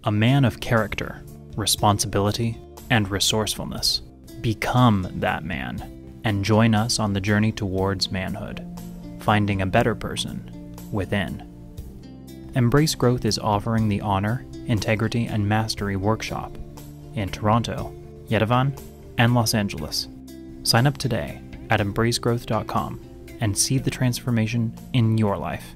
a man of character, responsibility, and resourcefulness. Become that man and join us on the journey towards manhood, finding a better person within. Embrace Growth is offering the Honor, Integrity, and Mastery Workshop in Toronto, Yerevan, and Los Angeles. Sign up today at embracegrowth.com and see the transformation in your life.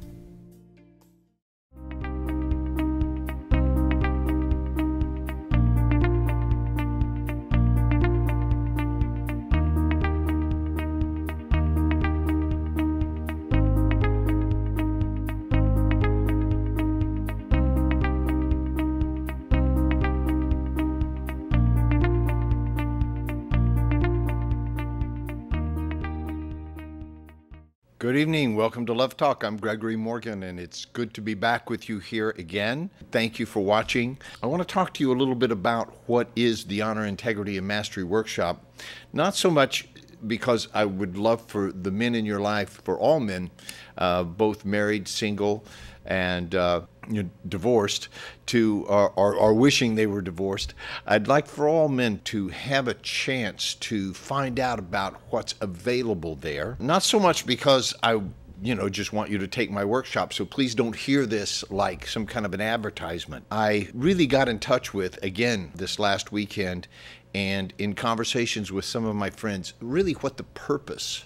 Good evening. Welcome to Love Talk. I'm Gregory Morgan, and it's good to be back with you here again. Thank you for watching. I want to talk to you a little bit about what is the Honor, Integrity, and Mastery Workshop. Not so much because I would love for the men in your life, for all men, both married, single, and divorced, or wishing they were divorced. I'd like for all men to have a chance to find out about what's available there. Not so much because I just want you to take my workshop, so please don't hear this like some kind of an advertisement. I really got in touch with, again, this last weekend, and in conversations with some of my friends, really what the purpose,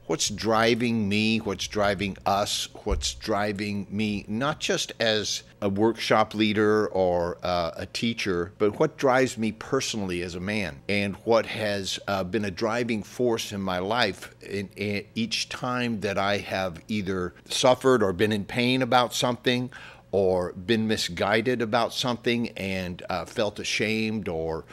what's driving me, what's driving us, what's driving me, not just as a workshop leader or a teacher, but what drives me personally as a man, and what has been a driving force in my life in each time that I have either suffered or been in pain about something, or been misguided about something and felt ashamed or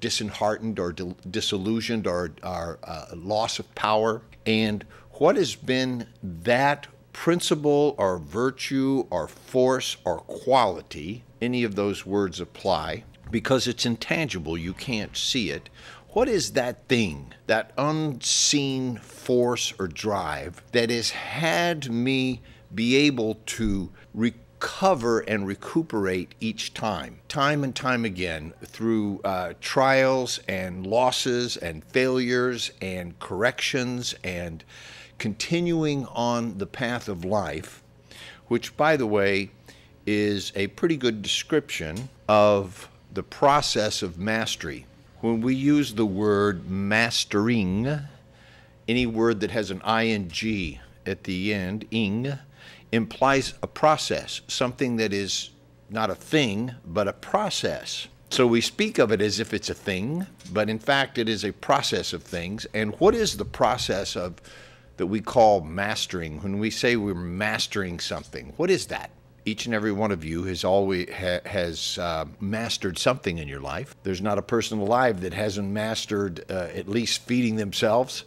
disheartened or disillusioned or loss of power. And what has been that principle or virtue or force or quality, any of those words apply, because it's intangible, you can't see it. What is that thing, that unseen force or drive that has had me be able to recover and recuperate each time and time again, through trials and losses and failures and corrections and continuing on the path of life, which, by the way, is a pretty good description of the process of mastery. When we use the word mastering, any word that has an ing at the end, ing, implies a process, something that is not a thing, but a process. So we speak of it as if it's a thing, but in fact it is a process of things. And what is the process of that we call mastering? When we say we're mastering something, what is that? Each and every one of you has always mastered something in your life. There's not a person alive that hasn't mastered at least feeding themselves.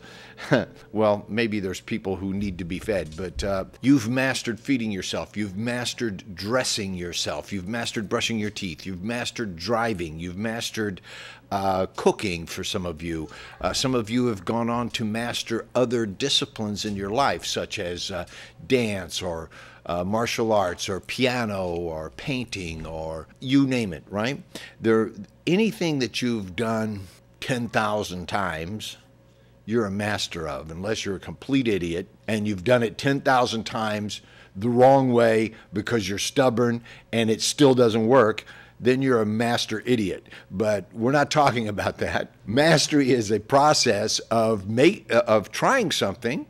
Well, maybe there's people who need to be fed, but you've mastered feeding yourself. You've mastered dressing yourself. You've mastered brushing your teeth. You've mastered driving. You've mastered cooking for some of you. Some of you have gone on to master other disciplines in your life, such as dance or martial arts or piano or painting or you name it, right? Anything that you've done 10,000 times, you're a master of, unless you're a complete idiot and you've done it 10,000 times the wrong way because you're stubborn and it still doesn't work. Then you're a master idiot. But we're not talking about that. Mastery is a process of trying something,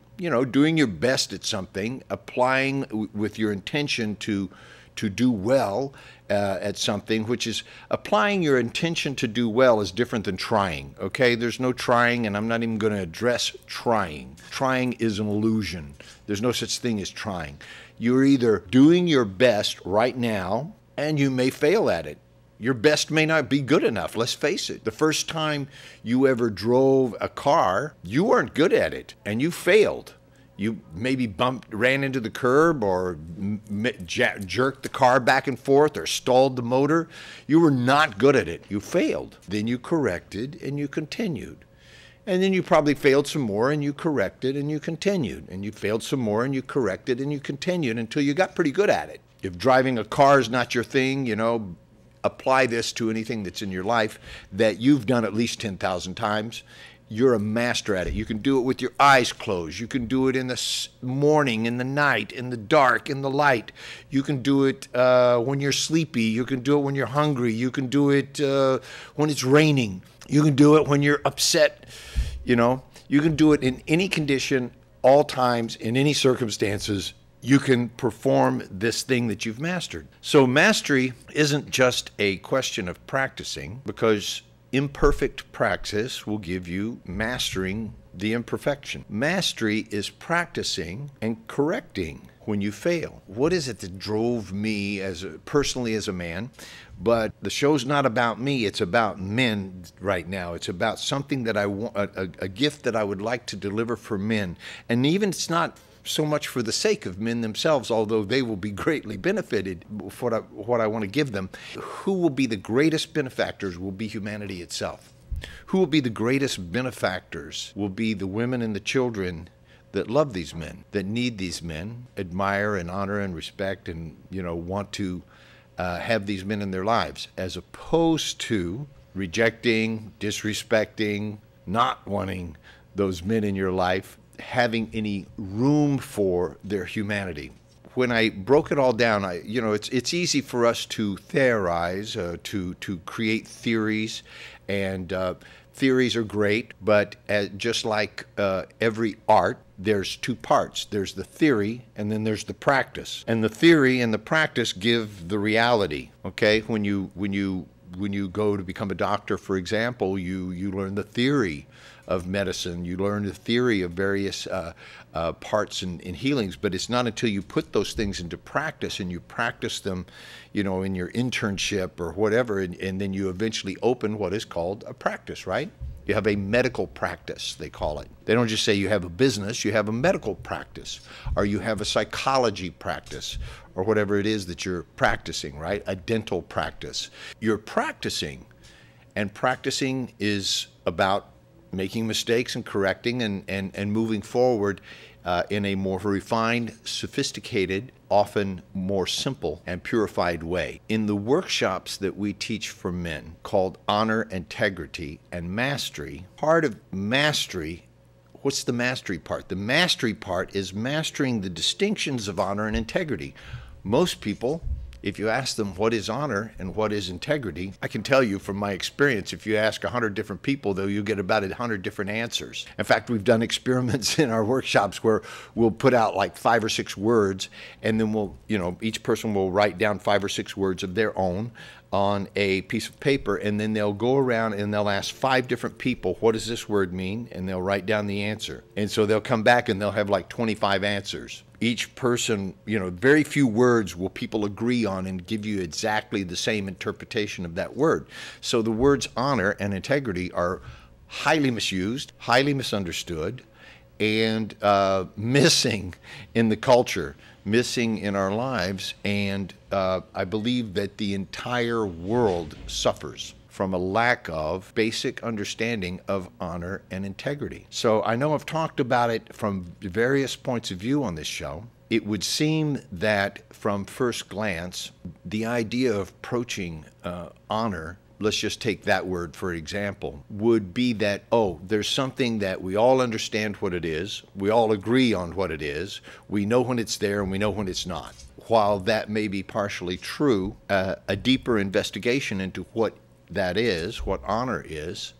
doing your best at something, applying with your intention to do well at something, which is applying your intention to do well is different than trying, okay? There's no trying, and I'm not even going to address trying. Trying is an illusion. There's no such thing as trying. You're either doing your best right now, and you may fail at it. Your best may not be good enough, let's face it. The first time you ever drove a car, you weren't good at it, and you failed. You maybe ran into the curb or jerked the car back and forth or stalled the motor. You were not good at it. You failed. Then you corrected and you continued. And then you probably failed some more and you corrected and you continued. And you failed some more and you corrected and you continued until you got pretty good at it. If driving a car is not your thing, apply this to anything that's in your life that you've done at least 10,000 times. You're a master at it. You can do it with your eyes closed. You can do it in the morning, in the night, in the dark, in the light. You can do it when you're sleepy. You can do it when you're hungry. You can do it when it's raining. You can do it when you're upset. You know, you can do it in any condition, all times, in any circumstances. You can perform this thing that you've mastered. So mastery isn't just a question of practicing, because imperfect practice will give you mastering the imperfection. Mastery is practicing and correcting when you fail. What is it that drove me personally as a man? But the show's not about me, it's about men right now. It's about something that I want, a gift that I would like to deliver for men. And even it's not so much for the sake of men themselves, although they will be greatly benefited for what I want to give them. Who will be the greatest benefactors will be humanity itself. Who will be the greatest benefactors will be the women and the children that love these men, that need these men, admire and honor and respect and, you know, want to have these men in their lives, as opposed to rejecting, disrespecting, not wanting those men in your life, having any room for their humanity. When I broke it all down, it's easy for us to theorize, to create theories, and theories are great, but just like every art, there's two parts. There's the theory, and then there's the practice. And the theory and the practice give the reality. Okay, when you go to become a doctor, for example, you learn the theory of medicine, you learn the theory of various parts and healings, but it's not until you put those things into practice and you practice them, you know, in your internship or whatever, and then you eventually open what is called a practice, right? You have a medical practice, they call it. They don't just say you have a business, you have a medical practice, or you have a psychology practice, or whatever it is that you're practicing, right? A dental practice. You're practicing, and practicing is about making mistakes and correcting and moving forward in a more refined, sophisticated, often more simple and purified way. In the workshops that we teach for men called Honor, Integrity, and Mastery, part of mastery, what's the mastery part? The mastery part is mastering the distinctions of honor and integrity. Most people, if you ask them what is honor and what is integrity, I can tell you from my experience, if you ask 100 different people, though, you'll get about 100 different answers. In fact, we've done experiments in our workshops where we'll put out like 5 or 6 words, and then each person will write down 5 or 6 words of their own on a piece of paper, and then they'll go around and they'll ask 5 different people, what does this word mean? And they'll write down the answer. And so they'll come back and they'll have like 25 answers. Each person, very few words will people agree on and give you exactly the same interpretation of that word. So the words honor and integrity are highly misused, highly misunderstood, and missing in the culture, missing in our lives, and I believe that the entire world suffers from a lack of basic understanding of honor and integrity. So I know I've talked about it from various points of view on this show. It would seem that from first glance, the idea of approaching honor, let's just take that word for example, would be that, oh, there's something that we all understand what it is, we all agree on what it is, we know when it's there and we know when it's not. While that may be partially true, a deeper investigation into what that is, what honor is,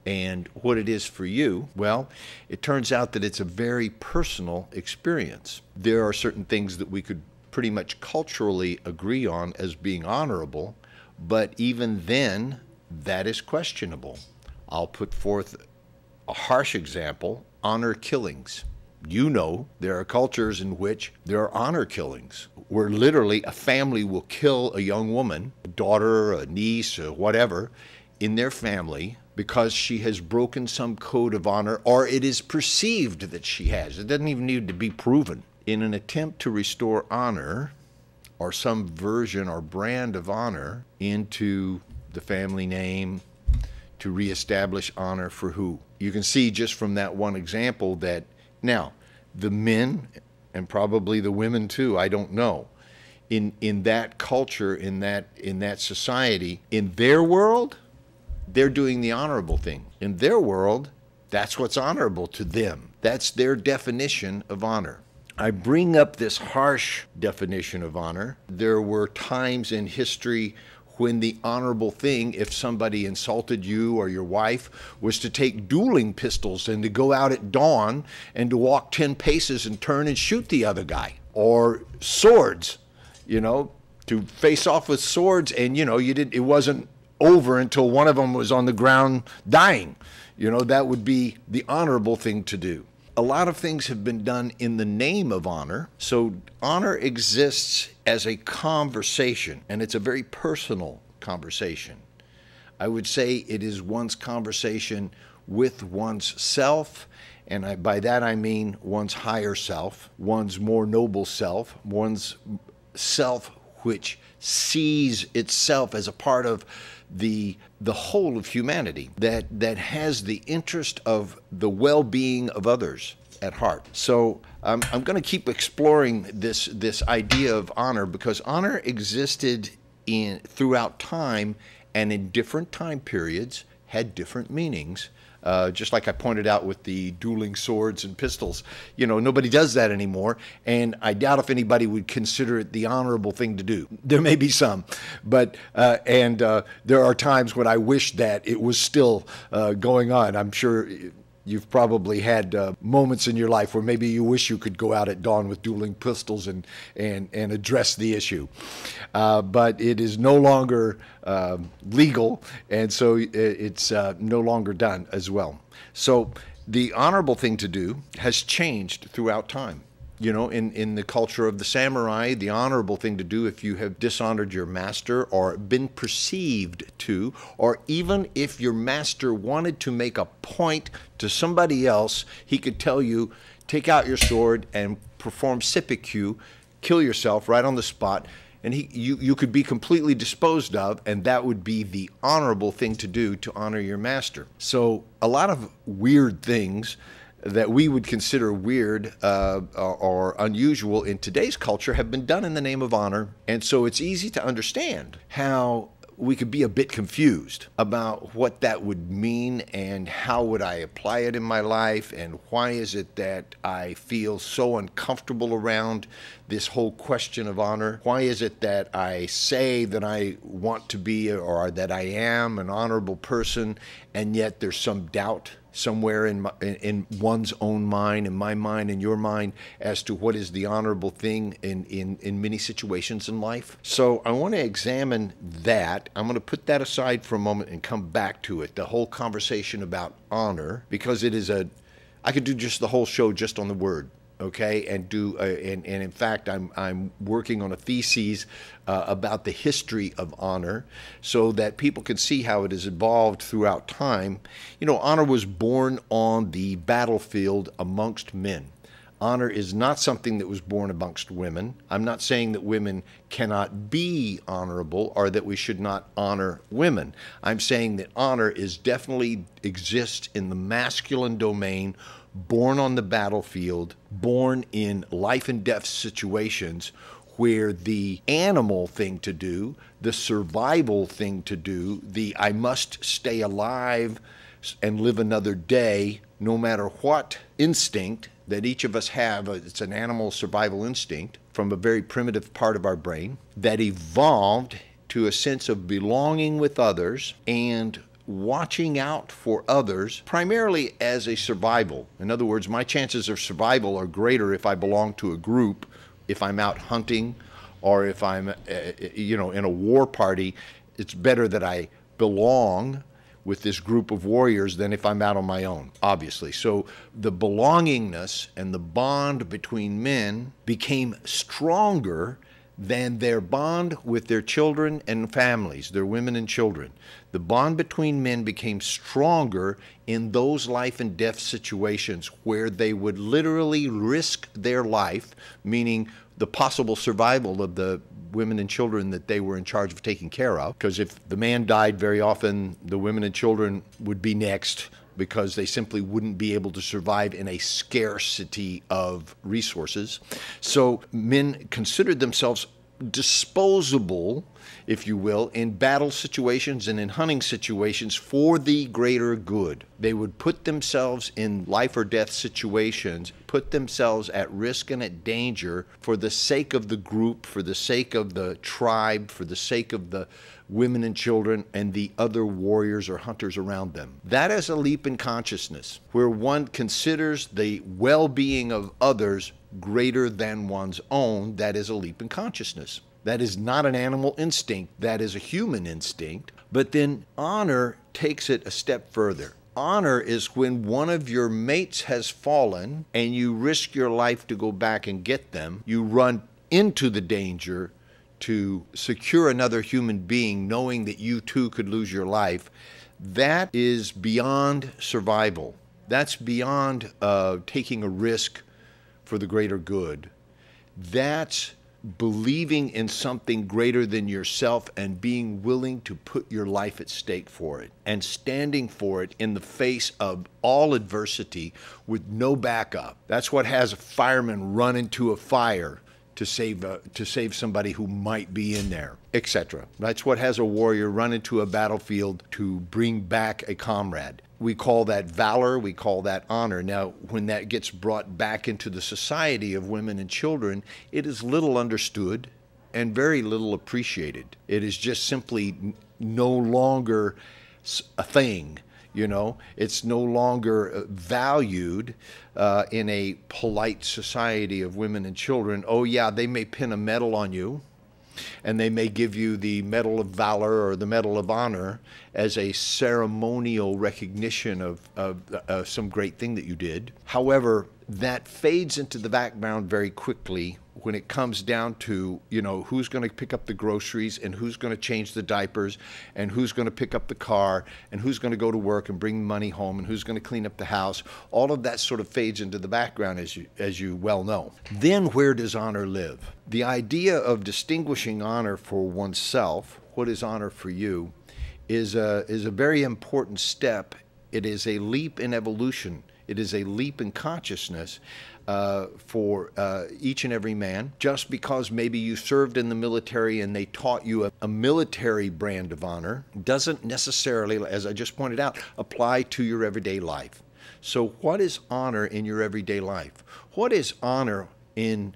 and what it is for you, well, it turns out that it's a very personal experience. There are certain things that we could pretty much culturally agree on as being honorable, but even then, that is questionable. I'll put forth a harsh example: honor killings. You know, there are cultures in which there are honor killings, where literally a family will kill a young woman, a daughter, a niece, or whatever, in their family because she has broken some code of honor, or it is perceived that she has. It doesn't even need to be proven. In an attempt to restore honor, or some version or brand of honor, into the family name, to reestablish honor for who? You can see just from that one example that now the men, and probably the women too, I don't know, in that culture, in that society. In their world, they're doing the honorable thing. In their world, that's what's honorable to them. That's their definition of honor. I bring up this harsh definition of honor. There were times in history when the honorable thing, if somebody insulted you or your wife, was to take dueling pistols and to go out at dawn and to walk 10 paces and turn and shoot the other guy. Or swords, to face off with swords, and it wasn't over until one of them was on the ground dying. That would be the honorable thing to do. A lot of things have been done in the name of honor. So honor exists as a conversation, and it's a very personal conversation. I would say it is one's conversation with one's self, and by that I mean one's higher self, one's more noble self, one's self which sees itself as a part of the whole of humanity, that has the interest of the well-being of others at heart. So I'm going to keep exploring this idea of honor, because honor existed throughout time, and in different time periods had different meanings. Just like I pointed out with the dueling swords and pistols. Nobody does that anymore, and I doubt if anybody would consider it the honorable thing to do. There may be some, but there are times when I wish that it was still going on. I'm sure you've probably had moments in your life where maybe you wish you could go out at dawn with dueling pistols and address the issue. But it is no longer legal, and so it's no longer done as well. So the honorable thing to do has changed throughout time. In the culture of the samurai, the honorable thing to do if you have dishonored your master or been perceived to, or even if your master wanted to make a point to somebody else, he could tell you, take out your sword and perform seppuku, kill yourself right on the spot, and you could be completely disposed of, and that would be the honorable thing to do to honor your master. So a lot of weird things that we would consider weird or unusual in today's culture have been done in the name of honor. And so it's easy to understand how we could be a bit confused about what that would mean and how would I apply it in my life, and why is it that I feel so uncomfortable around this whole question of honor? Why is it that I say that I want to be or that I am an honorable person, and yet there's some doubt somewhere in one's own mind, in my mind, in your mind, as to what is the honorable thing in many situations in life? So I want to examine that. I'm going to put that aside for a moment and come back to it, the whole conversation about honor, because it is I could do just the whole show just on the word. Okay, and in fact, I'm working on a thesis about the history of honor, so that people can see how it has evolved throughout time. Honor was born on the battlefield amongst men. Honor is not something that was born amongst women. I'm not saying that women cannot be honorable or that we should not honor women. I'm saying that honor definitely exists in the masculine domain, born on the battlefield, born in life and death situations, where the animal thing to do, the survival thing to do, the I must stay alive and live another day, no matter what instinct that each of us have, it's an animal survival instinct from a very primitive part of our brain that evolved to a sense of belonging with others and watching out for others, primarily as a survival. In other words, my chances of survival are greater if I belong to a group, if I'm out hunting, or if I'm in a war party. It's better that I belong with this group of warriors than if I'm out on my own, obviously. So the belongingness and the bond between men became stronger than their bond with their children and families, their women and children. The bond between men became stronger in those life and death situations where they would literally risk their life, meaning the possible survival of the women and children that they were in charge of taking care of. Because if the man died, very often the women and children would be next, because they simply wouldn't be able to survive in a scarcity of resources. So men considered themselves disposable, if you will, in battle situations and in hunting situations for the greater good. They would put themselves in life or death situations, put themselves at risk and at danger for the sake of the group, for the sake of the tribe, for the sake of the women and children and the other warriors or hunters around them. That is a leap in consciousness, where one considers the well-being of others greater than one's own. That is a leap in consciousness. That is not an animal instinct, that is a human instinct. But then honor takes it a step further. Honor is when one of your mates has fallen and you risk your life to go back and get them. You run into the danger to secure another human being, knowing that you too could lose your life. That is beyond survival. That's beyond taking a risk for the greater good. That's believing in something greater than yourself and being willing to put your life at stake for it and standing for it in the face of all adversity with no backup. That's what has a fireman run into a fire to save somebody who might be in there, etc. That's what has a warrior run into a battlefield to bring back a comrade. We call that valor, we call that honor. Now, when that gets brought back into the society of women and children, it is little understood and very little appreciated. It is just simply no longer a thing. You know, it's no longer valued in a polite society of women and children. Oh yeah, they may pin a medal on you, and they may give you the Medal of Valor or the Medal of Honor as a ceremonial recognition of some great thing that you did. However, that fades into the background very quickly when it comes down to, you know, who's going to pick up the groceries and who's going to change the diapers and who's going to pick up the car and who's going to go to work and bring money home and who's going to clean up the house. All of that sort of fades into the background, as you well know. Then where does honor live? The idea of distinguishing honor for oneself, what is honor for you, is a very important step. It is a leap in evolution. It is a leap in consciousness for each and every man. Just because maybe you served in the military and they taught you a military brand of honor doesn't necessarily, as I just pointed out, apply to your everyday life. So what is honor in your everyday life? What is honor in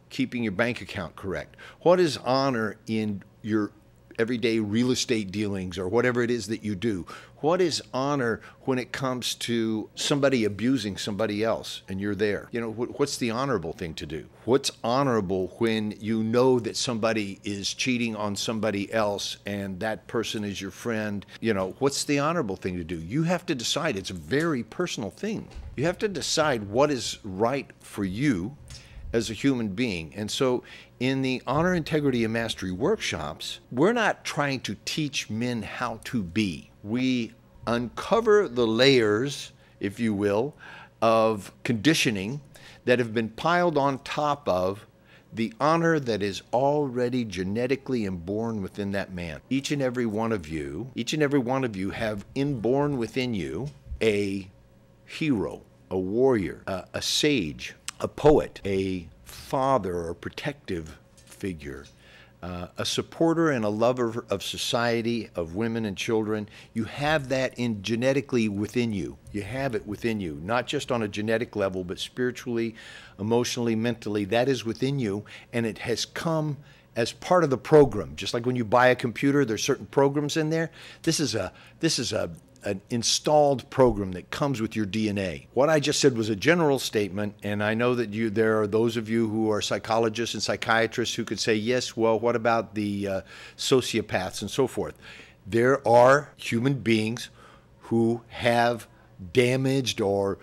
keeping your bank account correct? What is honor in your everyday real estate dealings or whatever it is that you do? What is honor when it comes to somebody abusing somebody else and you're there? You know, what's the honorable thing to do? What's honorable when you know that somebody is cheating on somebody else and that person is your friend? You know, what's the honorable thing to do? You have to decide. It's a very personal thing. You have to decide what is right for you as a human being. And so in the Honor, Integrity, and Mastery workshops, we're not trying to teach men how to be. We uncover the layers, if you will, of conditioning that have been piled on top of the honor that is already genetically inborn within that man. Each and every one of you have inborn within you a hero, a warrior, a sage, a poet, a father or protective figure, a supporter and a lover of society, of women and children. You have that genetically within you. You have it within you, not just on a genetic level, but spiritually, emotionally, mentally. That is within you, and it has come as part of the program. Just like when you buy a computer, there's certain programs in there. This is an installed program that comes with your DNA. What I just said was a general statement, and I know that there are those of you who are psychologists and psychiatrists who could say, yes, well, what about the sociopaths and so forth? There are human beings who have damaged or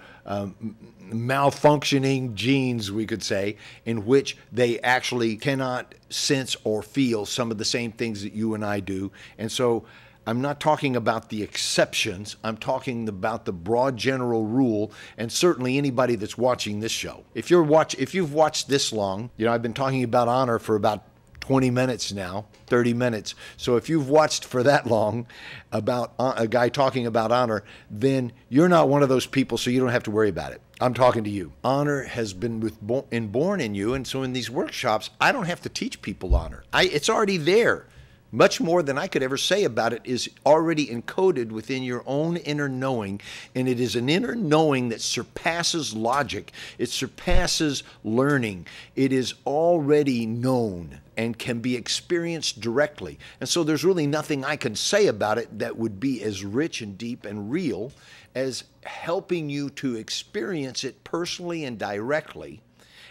malfunctioning genes, we could say, in which they actually cannot sense or feel some of the same things that you and I do. And so I'm not talking about the exceptions. I'm talking about the broad general rule, and certainly anybody that's watching this show. If you've watched this long, you know, I've been talking about honor for about 20 minutes now, 30 minutes. So if you've watched for that long about a guy talking about honor, then you're not one of those people, so you don't have to worry about it. I'm talking to you. Honor has been born in you, and so in these workshops, I don't have to teach people honor. It's already there. Much more than I could ever say about it is already encoded within your own inner knowing, and it is an inner knowing that surpasses logic. It surpasses learning. It is already known and can be experienced directly. And so there's really nothing I can say about it that would be as rich and deep and real as helping you to experience it personally and directly,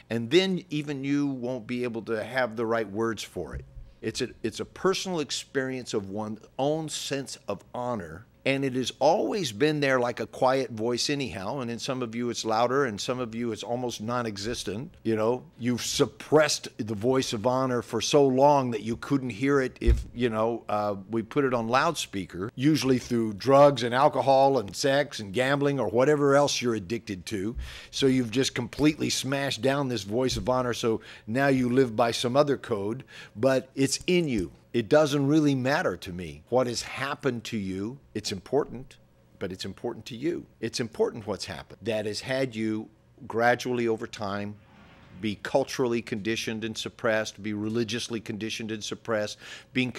and then even you won't be able to have the right words for it. It's a personal experience of one's own sense of honor, and it has always been there like a quiet voice anyhow, and in some of you it's louder, and some of you it's almost non-existent. You know, you've suppressed the voice of honor for so long that you couldn't hear it if, we put it on loudspeaker, usually through drugs and alcohol and sex and gambling or whatever else you're addicted to. So you've just completely smashed down this voice of honor, so now you live by some other code, but it's in you. It doesn't really matter to me what has happened to you. It's important, but it's important to you. It's important what's happened that has had you gradually over time be culturally conditioned and suppressed, be religiously conditioned and suppressed, being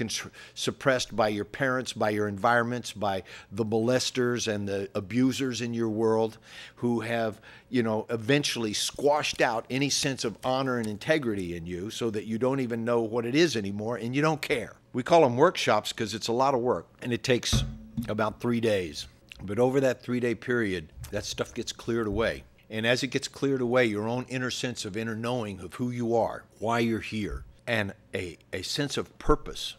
suppressed by your parents, by your environments, by the molesters and the abusers in your world who have, eventually squashed out any sense of honor and integrity in you so that you don't even know what it is anymore and you don't care. We call them workshops because it's a lot of work and it takes about 3 days. But over that 3-day period, that stuff gets cleared away. And as it gets cleared away, your own inner sense of inner knowing of who you are, why you're here, and a sense of purpose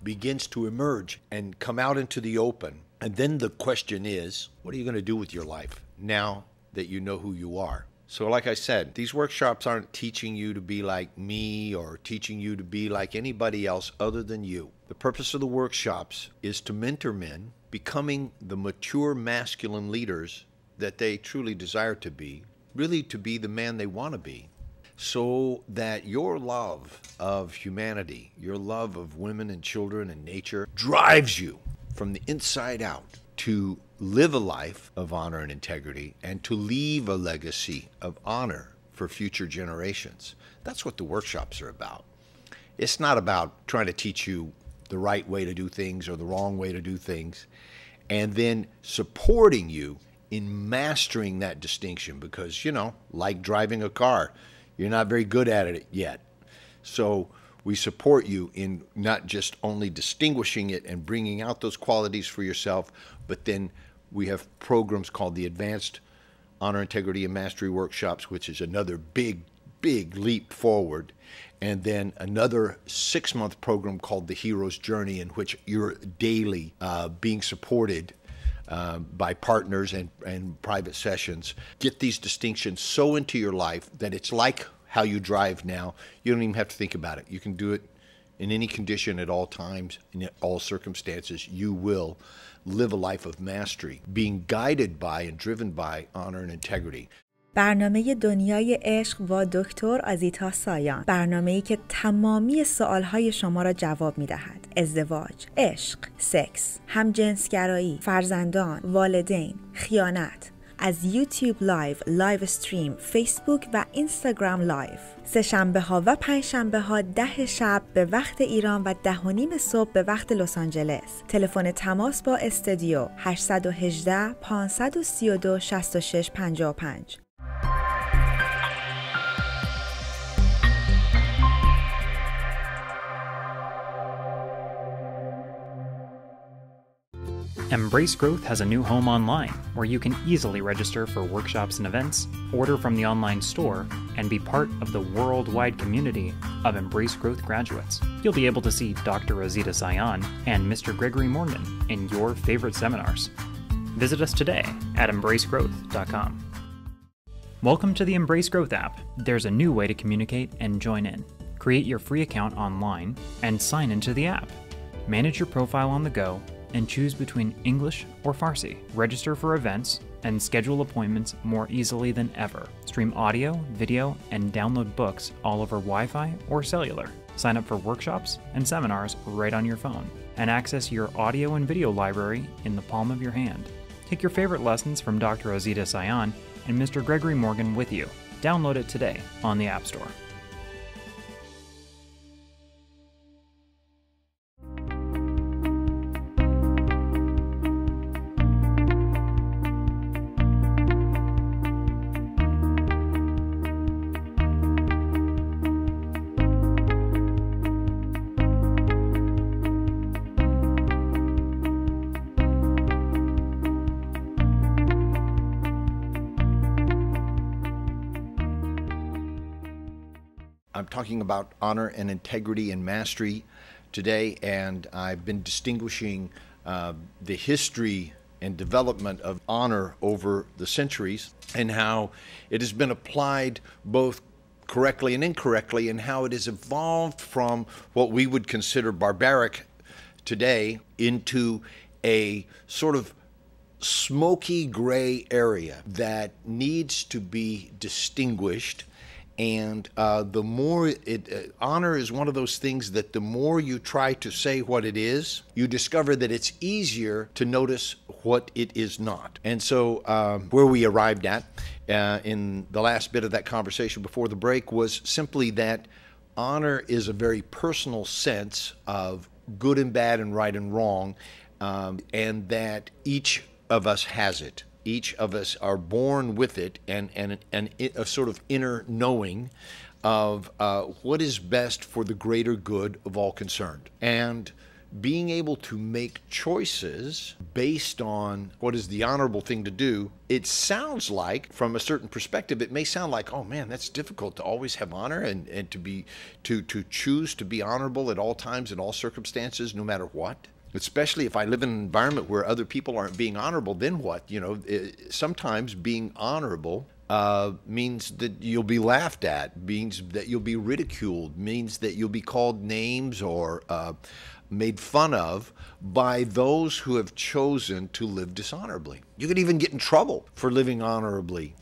begins to emerge and come out into the open. And then the question is, what are you going to do with your life now that you know who you are? So like I said, these workshops aren't teaching you to be like me or teaching you to be like anybody else other than you. The purpose of the workshops is to mentor men becoming the mature masculine leaders that they truly desire to be, really to be the man they want to be, so that your love of humanity, your love of women and children and nature drives you from the inside out to live a life of honor and integrity and to leave a legacy of honor for future generations. That's what the workshops are about. It's not about trying to teach you the right way to do things or the wrong way to do things, and then supporting you in mastering that distinction because, like driving a car, you're not very good at it yet. So we support you in not just only distinguishing it and bringing out those qualities for yourself, but then we have programs called the Advanced Honor, Integrity, and Mastery Workshops, which is another big leap forward. And then another 6-month program called the Hero's Journey, in which you're daily being supported by partners and private sessions. Get these distinctions so into your life that it's like how you drive now. You don't even have to think about it. You can do it in any condition at all times, in all circumstances. You will live a life of mastery, being guided by and driven by honor and integrity. برنامه دنیای عشق با دکتر آزیتا سایان، برنامه‌ای که تمامی سوالهای شما را جواب می‌دهد. ازدواج، عشق، سکس، همجنسگرایی، فرزندان، والدین، خیانت. از یوتیوب لایو استریم، فیسبوک و اینستاگرام لایو. 3 شنبه‌ها و 5 شنبه‌ها 10 شب به وقت ایران و 10:30 صبح به وقت لس آنجلس. تلفن تماس با استودیو 818 532 6655. Embrace Growth has a new home online where you can easily register for workshops and events, order from the online store, and be part of the worldwide community of Embrace Growth graduates. You'll be able to see Dr. Rosita Sayan and Mr. Gregory Morgan in your favorite seminars. Visit us today at embracegrowth.com. Welcome to the Embrace Growth app. There's a new way to communicate and join in. Create your free account online and sign into the app. Manage your profile on the go and choose between English or Farsi. Register for events and schedule appointments more easily than ever. Stream audio, video, and download books all over Wi-Fi or cellular. Sign up for workshops and seminars right on your phone, and access your audio and video library in the palm of your hand. Take your favorite lessons from Dr. Azita Sayan and Mr. Gregory Morgan with you. Download it today on the App Store. I'm talking about honor and integrity and mastery today, and I've been distinguishing the history and development of honor over the centuries and how it has been applied both correctly and incorrectly, and how it has evolved from what we would consider barbaric today into a sort of smoky gray area that needs to be distinguished. And the more honor is one of those things that the more you try to say what it is, you discover that it's easier to notice what it is not. And so where we arrived at in the last bit of that conversation before the break was simply that honor is a very personal sense of good and bad and right and wrong, and that each of us has it. Each of us are born with it, and a sort of inner knowing of what is best for the greater good of all concerned. And being able to make choices based on what is the honorable thing to do, it sounds like, from a certain perspective, it may sound like, oh man, that's difficult to always have honor and to choose to be honorable at all times, in all circumstances, no matter what. Especially if I live in an environment where other people aren't being honorable, then what? You know, sometimes being honorable means that you'll be laughed at, means that you'll be ridiculed, means that you'll be called names or made fun of by those who have chosen to live dishonorably. You could even get in trouble for living honorably.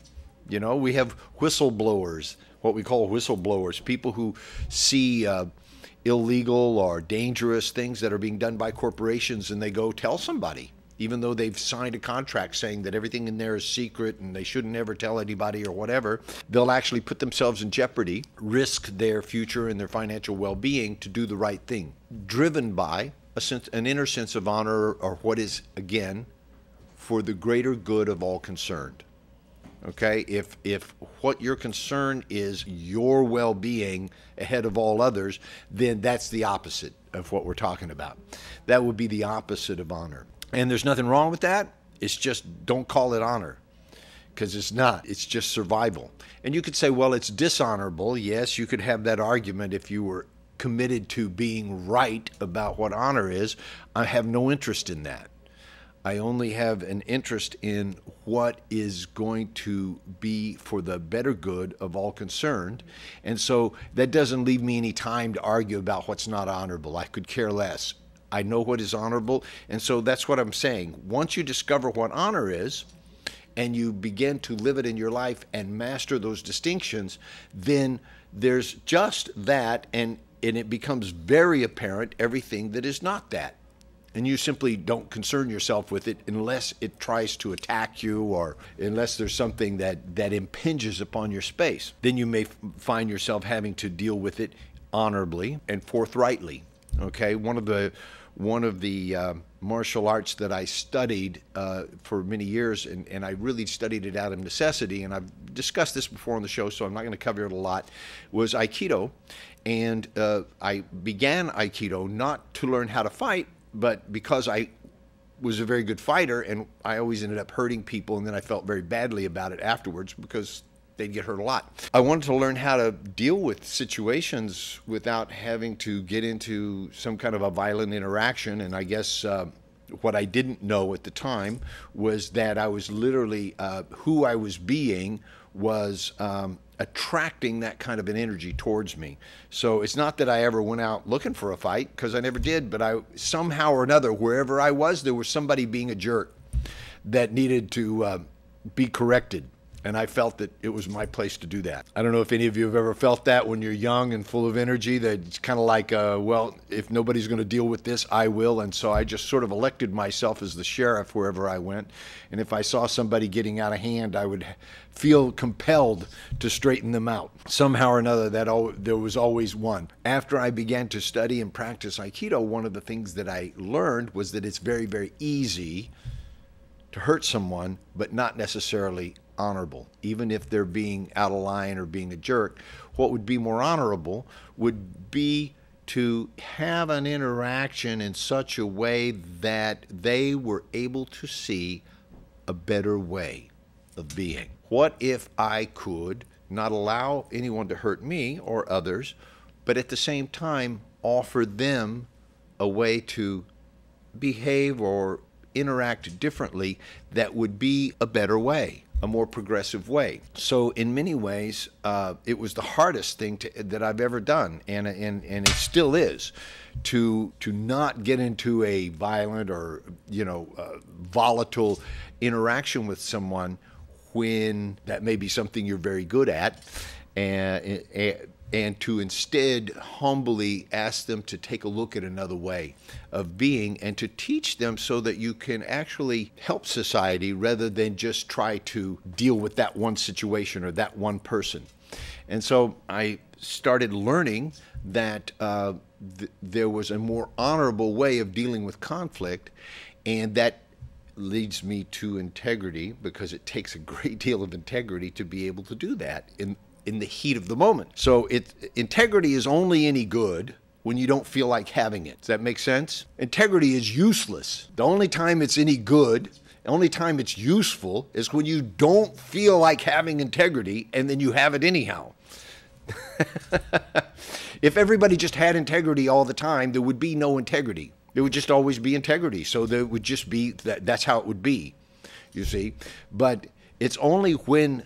You know, we have whistleblowers, what we call whistleblowers, people who see illegal or dangerous things that are being done by corporations, and they go tell somebody, even though they've signed a contract saying that everything in there is secret and they shouldn't ever tell anybody or whatever. They'll actually put themselves in jeopardy, risk their future and their financial well-being to do the right thing, driven by an inner sense of honor, or what is, again, for the greater good of all concerned. Okay, if what your concern is your well-being ahead of all others, then that's the opposite of what we're talking about. That would be the opposite of honor. And there's nothing wrong with that. It's just, don't call it honor, because it's not. It's just survival. And you could say, well, it's dishonorable. Yes, you could have that argument if you were committed to being right about what honor is. I have no interest in that. I only have an interest in what is going to be for the better good of all concerned. And so that doesn't leave me any time to argue about what's not honorable. I could care less. I know what is honorable. And so that's what I'm saying. Once you discover what honor is, and you begin to live it in your life and master those distinctions, then there's just that, and it becomes very apparent everything that is not that. And you simply don't concern yourself with it unless it tries to attack you, or unless there's something that impinges upon your space. Then you may find yourself having to deal with it honorably and forthrightly. Okay, one of the martial arts that I studied for many years, and I really studied it out of necessity, and I've discussed this before on the show, so I'm not going to cover it a lot, was Aikido. And I began Aikido not to learn how to fight, but because I was a very good fighter, and I always ended up hurting people, and then I felt very badly about it afterwards because they'd get hurt a lot. I wanted to learn how to deal with situations without having to get into some kind of a violent interaction, and I guess what I didn't know at the time was that I was literally, who I was being was attracting that kind of an energy towards me. So it's not that I ever went out looking for a fight, because I never did, but I somehow or another, wherever I was, there was somebody being a jerk that needed to be corrected. And I felt that it was my place to do that. I don't know if any of you have ever felt that when you're young and full of energy, that it's kind of like, well, if nobody's going to deal with this, I will. And so I just sort of elected myself as the sheriff wherever I went. And if I saw somebody getting out of hand, I would feel compelled to straighten them out. Somehow or another, there was always one. After I began to study and practice Aikido, one of the things that I learned was that it's very, very easy to hurt someone, but not necessarily honorable. Even if they're being out of line or being a jerk, what would be more honorable would be to have an interaction in such a way that they were able to see a better way of being. What if I could not allow anyone to hurt me or others, but at the same time offer them a way to behave or interact differently that would be a better way, a more progressive way. So in many ways, it was the hardest thing that I've ever done, and it still is, to not get into a violent or volatile interaction with someone when that may be something you're very good at, and to instead humbly ask them to take a look at another way of being and to teach them so that you can actually help society rather than just try to deal with that one situation or that one person. And so I started learning that there was a more honorable way of dealing with conflict, and that leads me to integrity, because it takes a great deal of integrity to be able to do that in the heat of the moment. So integrity is only any good when you don't feel like having it. Does that make sense? Integrity is useless. The only time it's any good, the only time it's useful, is when you don't feel like having integrity and then you have it anyhow. If everybody just had integrity all the time, there would be no integrity. There would just always be integrity. So there would just be, that's how it would be, you see. But it's only when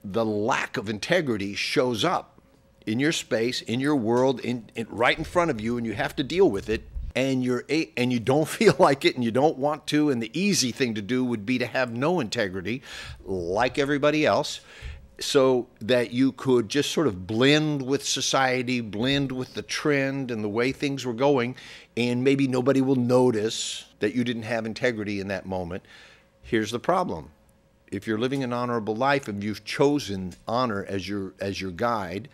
the lack of integrity shows up in your space, in your world, right in front of you, and you have to deal with it, and you don't feel like it, and you don't want to, and the easy thing to do would be to have no integrity, like everybody else, so that you could just sort of blend with society, blend with the trend and the way things were going, and maybe nobody will notice that you didn't have integrity in that moment. Here's the problem. If you're living an honorable life and you've chosen honor as your guide,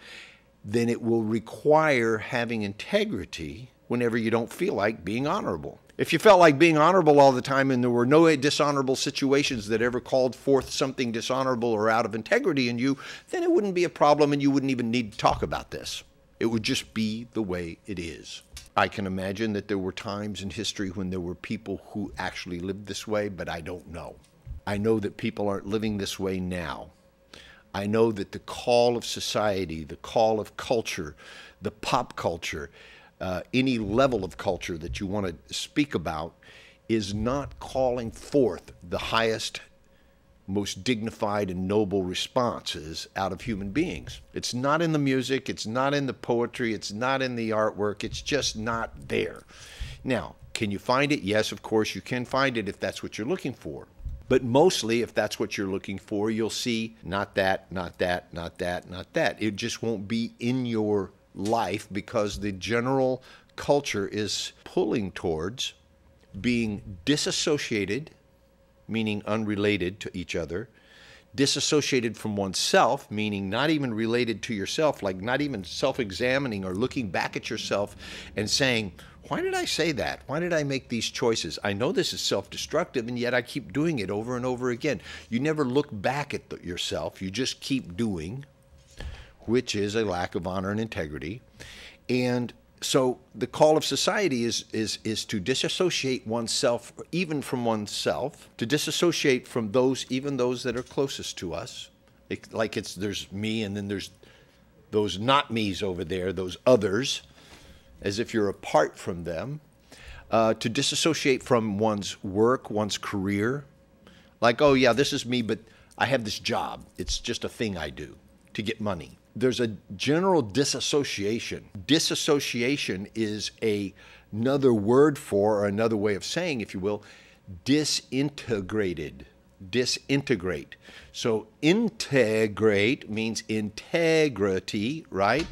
then it will require having integrity whenever you don't feel like being honorable. If you felt like being honorable all the time and there were no dishonorable situations that ever called forth something dishonorable or out of integrity in you, then it wouldn't be a problem and you wouldn't even need to talk about this. It would just be the way it is. I can imagine that there were times in history when there were people who actually lived this way, but I don't know. I know that people aren't living this way now. I know that the call of society, the call of culture, the pop culture, any level of culture that you want to speak about is not calling forth the highest, most dignified and noble responses out of human beings. It's not in the music, it's not in the poetry, it's not in the artwork, it's just not there. Now, can you find it? Yes, of course you can find it if that's what you're looking for. But mostly, if that's what you're looking for, you'll see not that, not that, not that, not that. It just won't be in your life because the general culture is pulling towards being disassociated, meaning unrelated to each other, disassociated from oneself, meaning not even related to yourself, like not even self-examining or looking back at yourself and saying, why did I say that? Why did I make these choices? I know this is self-destructive, and yet I keep doing it over and over again. You never look back at yourself. You just keep doing, which is a lack of honor and integrity. And so the call of society is to disassociate oneself, even from oneself, to disassociate from those, even those that are closest to us. There's me, and then there's those not me's over there, those others, as if you're apart from them, to disassociate from one's work, one's career. Like, oh yeah, this is me, but I have this job. It's just a thing I do to get money. There's a general disassociation. Disassociation is another word for, or another way of saying, if you will, disintegrated. disintegrate. So integrate means integrity, right?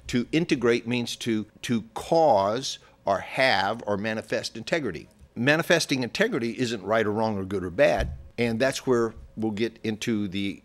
To integrate means to cause or have or manifest integrity. Manifesting integrity isn't right or wrong or good or bad, and that's where we'll get into the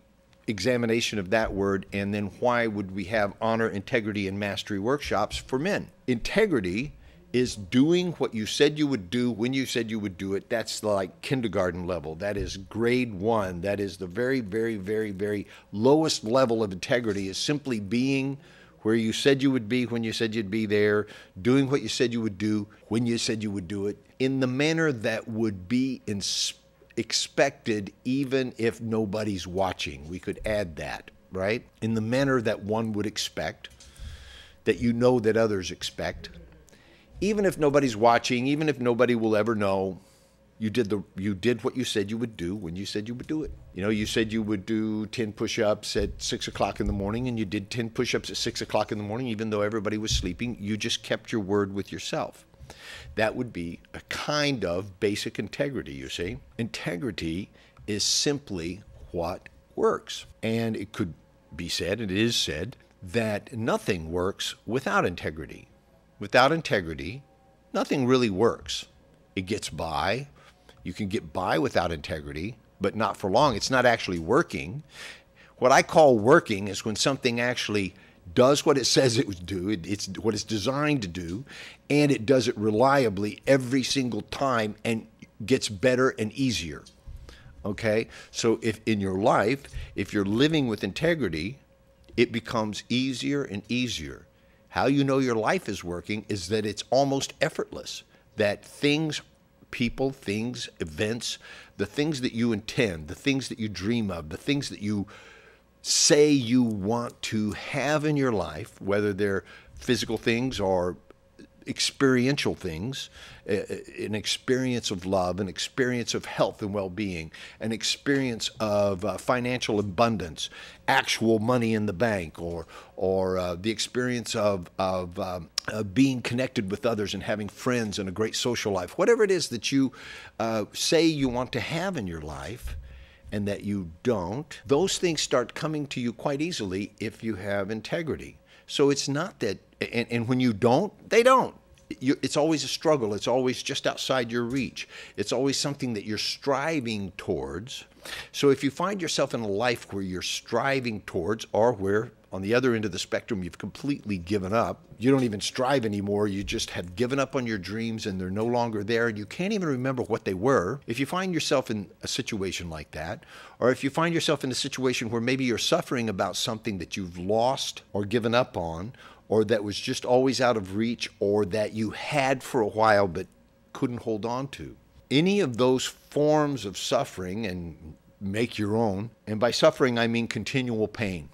examination of that word, and then why would we have honor, integrity, and mastery workshops for men. Integrity is doing what you said you would do when you said you would do it. That's like kindergarten level. That is grade 1. That is the very, very, very, very lowest level of integrity, is simply being where you said you would be when you said you'd be there, doing what you said you would do when you said you would do it, in the manner that would be expected even if nobody's watching. We could add that, right? In the manner that one would expect, that you know that others expect. Even if nobody's watching, even if nobody will ever know, you did what you said you would do when you said you would do it. You know, you said you would do 10 push-ups at 6 o'clock in the morning, and you did 10 push-ups at 6 o'clock in the morning, even though everybody was sleeping. You just kept your word with yourself. That would be a kind of basic integrity, you see. Integrity is simply what works. And it could be said, and it is said, that nothing works without integrity. Without integrity, nothing really works. It gets by. You can get by without integrity, but not for long. It's not actually working. What I call working is when something actually does what it says it would do, it's what it's designed to do, and it does it reliably every single time and gets better and easier. Okay? So if in your life, if you're living with integrity, it becomes easier and easier. How you know your life is working is that it's almost effortless, that things, people, things, events, the things that you intend, the things that you dream of, the things that you say you want to have in your life, whether they're physical things or experiential things, an experience of love, an experience of health and well-being, an experience of financial abundance, actual money in the bank, or the experience of being connected with others and having friends and a great social life. Whatever it is that you say you want to have in your life, and that you don't, those things start coming to you quite easily if you have integrity. So it's not that, and when you don't, they don't. It's always a struggle. It's always just outside your reach. It's always something that you're striving towards. So if you find yourself in a life where you're striving towards, or where on the other end of the spectrum you've completely given up, you don't even strive anymore, you just have given up on your dreams and they're no longer there and you can't even remember what they were. If you find yourself in a situation like that, or if you find yourself in a situation where maybe you're suffering about something that you've lost or given up on, or that was just always out of reach, or that you had for a while but couldn't hold on to, any of those forms of suffering, and make your own, and by suffering I mean continual pain,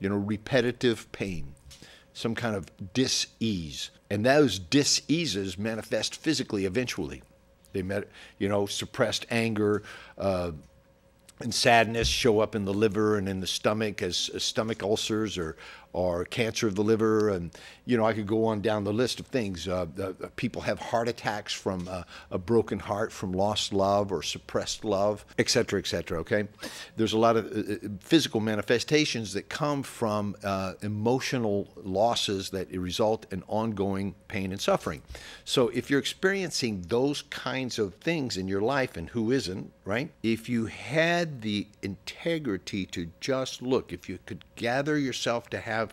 repetitive pain, some kind of dis-ease. And those dis-eases manifest physically eventually. They suppressed anger and sadness show up in the liver and in the stomach as stomach ulcers or cancer of the liver. And, I could go on down the list of things. People have heart attacks from a broken heart, from lost love or suppressed love, et cetera, okay? There's a lot of physical manifestations that come from emotional losses that result in ongoing pain and suffering. So if you're experiencing those kinds of things in your life, and who isn't, right? If you had the integrity to just look, if you could gather yourself to have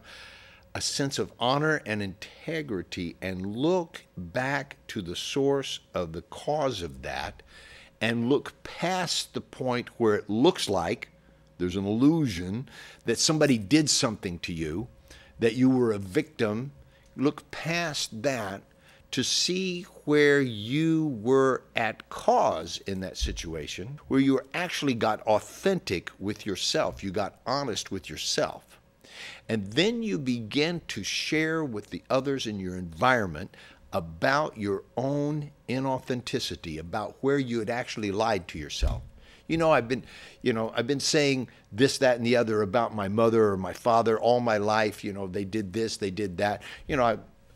a sense of honor and integrity and look back to the source of the cause of that, and look past the point where it looks like there's an illusion that somebody did something to you, that you were a victim, look past that to see where you were at cause in that situation, where you actually got authentic with yourself, you got honest with yourself. And then you begin to share with the others in your environment about your own inauthenticity, about where you had actually lied to yourself. I've been saying this, that, and the other about my mother or my father all my life. They did this, they did that.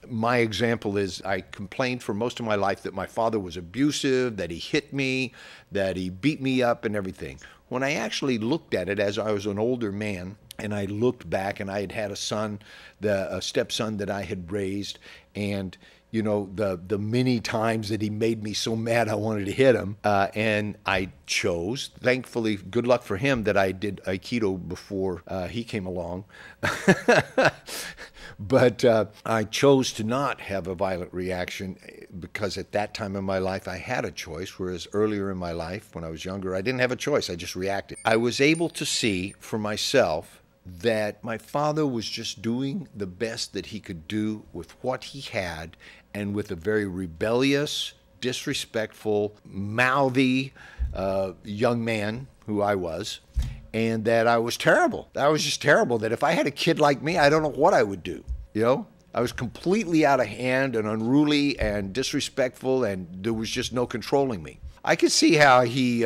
My example is I complained for most of my life that my father was abusive, that he hit me, that he beat me up and everything. When I actually looked at it as I was an older man, and I looked back and I had had a son, a stepson that I had raised, and you know, the many times that he made me so mad I wanted to hit him. And I chose, thankfully, good luck for him, that I did Aikido before he came along. But I chose to not have a violent reaction because at that time in my life I had a choice, whereas earlier in my life, when I was younger, I didn't have a choice. I just reacted. I was able to see for myself that my father was just doing the best that he could do with what he had, and with a very rebellious, disrespectful, mouthy young man who I was, and that I was terrible. I was just terrible, that if I had a kid like me, I don't know what I would do, you know? I was completely out of hand and unruly and disrespectful, and there was just no controlling me. I could see how he,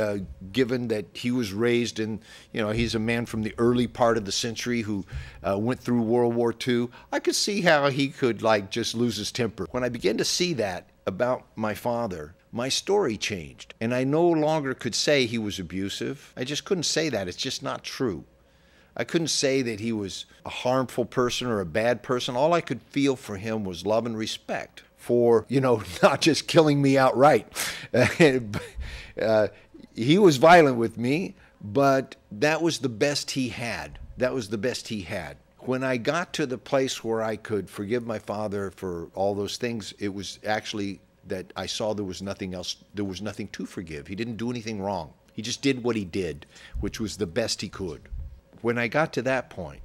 given that he was raised in, you know, he's a man from the early part of the century who went through World War II, I could see how he could, like, just lose his temper. When I began to see that about my father, my story changed. And I no longer could say he was abusive. I just couldn't say that. It's just not true. I couldn't say that he was a harmful person or a bad person. All I could feel for him was love and respect for, you know, not just killing me outright. He was violent with me, but that was the best he had. That was the best he had. When I got to the place where I could forgive my father for all those things, it was actually that I saw there was nothing else, there was nothing to forgive. He didn't do anything wrong. He just did what he did, which was the best he could. When I got to that point,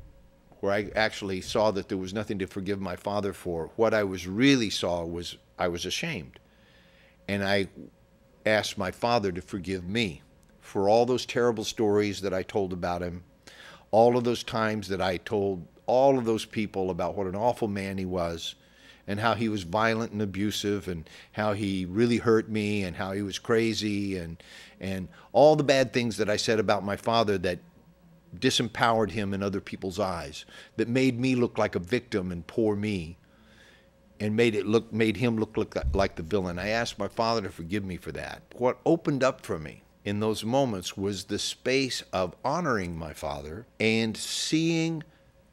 where I actually saw that there was nothing to forgive my father for, what I was really saw was I was ashamed. And I asked my father to forgive me for all those terrible stories that I told about him, all of those times that I told all of those people about what an awful man he was, and how he was violent and abusive, and how he really hurt me, and how he was crazy, and all the bad things that I said about my father that disempowered him in other people's eyes, that made me look like a victim and poor me, and made him look like the villain. I asked my father to forgive me for that. What opened up for me in those moments was the space of honoring my father and seeing